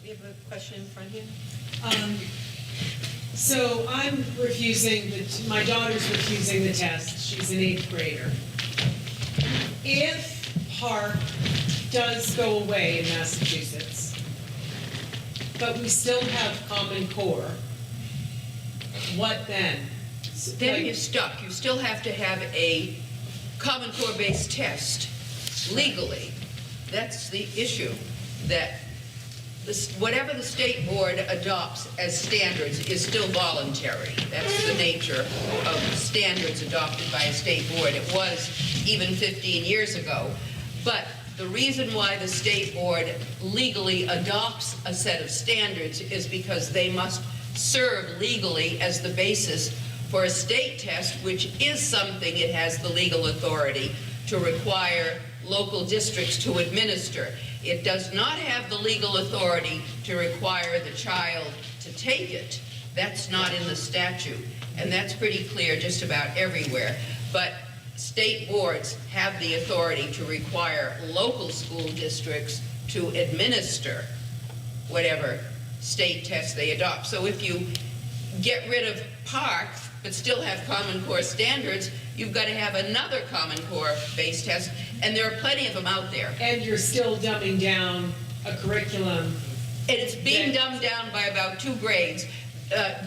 You have a question in front of you? So I'm refusing, my daughter's refusing the test. She's an 8th grader. If Park does go away in Massachusetts, but we still have Common Core, what then? Then Like- you're stuck. You still have to have a Common Core-based test legally. That's the issue, that whatever the state board adopts as standards is still voluntary. That's the nature of standards adopted by a state board. It was even 15 years ago. But the reason why the state board legally adopts a set of standards is because they must serve legally as the basis for a state test, which is something it has the legal authority to require local districts to administer. It does not have the legal authority to require the child to take it. That's not in the statute, and that's pretty clear just about everywhere. But state boards have the authority to require local school districts to administer whatever state test they adopt. So if you get rid of Park, but still have Common Core standards, you've got to have another Common Core-based test, and there are plenty of them out there. And you're still dumbing down a curriculum. And it's being dumbed down by about 2 grades.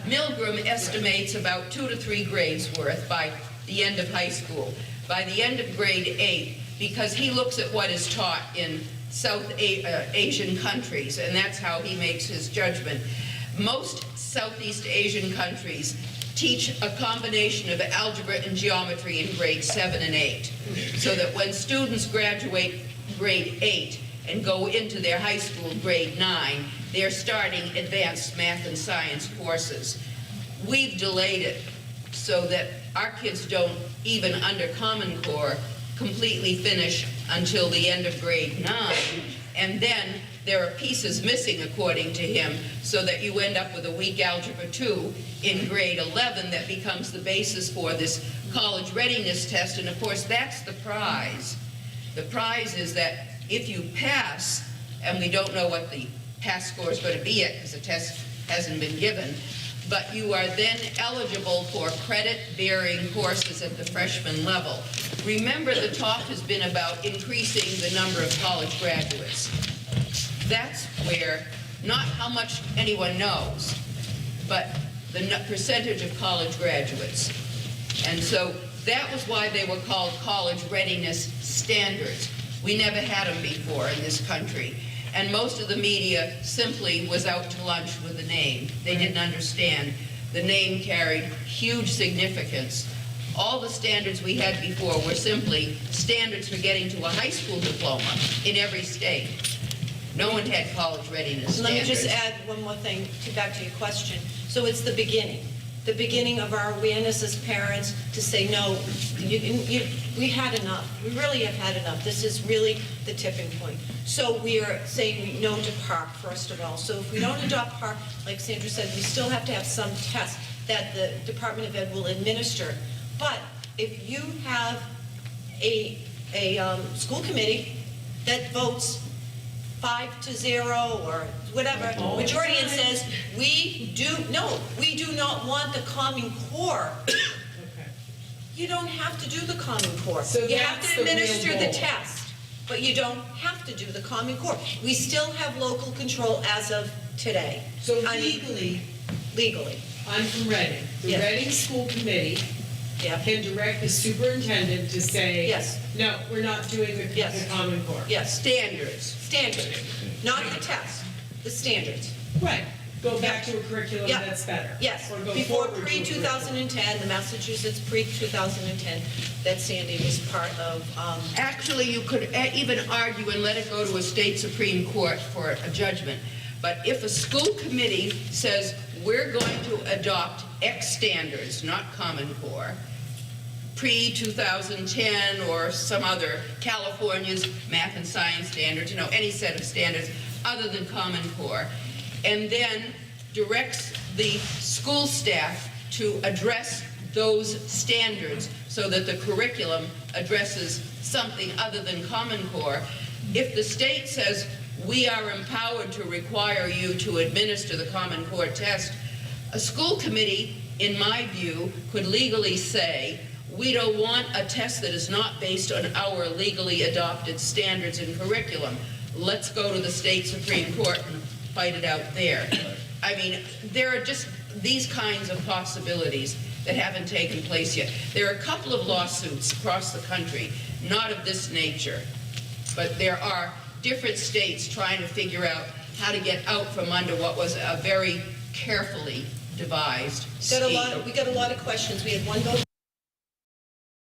Milgram estimates about 2 to 3 grades worth by the end of high school. By the end of grade 8, because he looks at what is taught in South Asian countries, and that's how he makes his judgment. Most Southeast Asian countries teach a combination of algebra and geometry in grades 7 and 8, so that when students graduate grade 8 and go into their high school grade 9, they're starting advanced math and science courses. We've delayed it so that our kids don't, even under Common Core, completely finish until the end of grade 9, and then there are pieces missing, according to him, so that you end up with a weak Algebra 2 in grade 11 that becomes the basis for this college readiness test, and of course that's the prize. The prize is that if you pass, and we don't know what the pass score is going to be yet because the test hasn't been given, but you are then eligible for credit-bearing courses at the freshman level. Remember, the talk has been about increasing the number of college graduates. That's where, not how much anyone knows, but the percentage of college graduates. And so that was why they were called college readiness standards. We never had them before in this country. And most of the media simply was out to lunch with the name. They didn't understand. The name carried huge significance. All the standards we had before were simply standards for getting to a high school diploma in every state. No one had college readiness standards. Let me just add one more thing back to your question. So it's the beginning of our awareness as parents to say, no, we had enough. We really have had enough. This is really the tipping point. So we are saying no to Park, first of all. So if we don't adopt Park, like Sandra said, we still have to have some tests that the Department of Ed will administer. But if you have a school committee that votes 5-0 or whatever, majority, and says, we do not want the Common Core. Okay. You don't have to do the Common Core. So you have that's to the real administer the goal. test, but you don't have to do the Common Core. We still have local control as of today. So I mean, legally, I'm from Reading. The Yes. Reading School Committee yeah. can direct the superintendent to say, Yes. no, we're not doing the Yes. the Common Core. Yes, Standards. standards, not the test, the standards. Right. Go back to a curriculum Yeah. that's better. Yes, Or go before forward to a curriculum. pre-2010, the Massachusetts pre-2010, that Sandy was part of. Actually, you could even argue and let it go to a state Supreme Court for a judgment. But if a school committee says, we're going to adopt X standards, not Common Core, pre-2010 or some other, California's math and science standards, any set of standards other than Common Core, and then directs the school staff to address those standards so that the curriculum addresses something other than Common Core. If the state says, we are empowered to require you to administer the Common Core test. A school committee, in my view, could legally say, we don't want a test that is not based on our legally adopted standards and curriculum. Let's go to the state Supreme Court and fight it out there. I mean, there are just these kinds of possibilities that haven't taken place yet. There are a couple of lawsuits across the country, not of this nature, but there are different states trying to figure out how to get out from under what was a very carefully devised scheme. We got a lot of questions. We had one vote.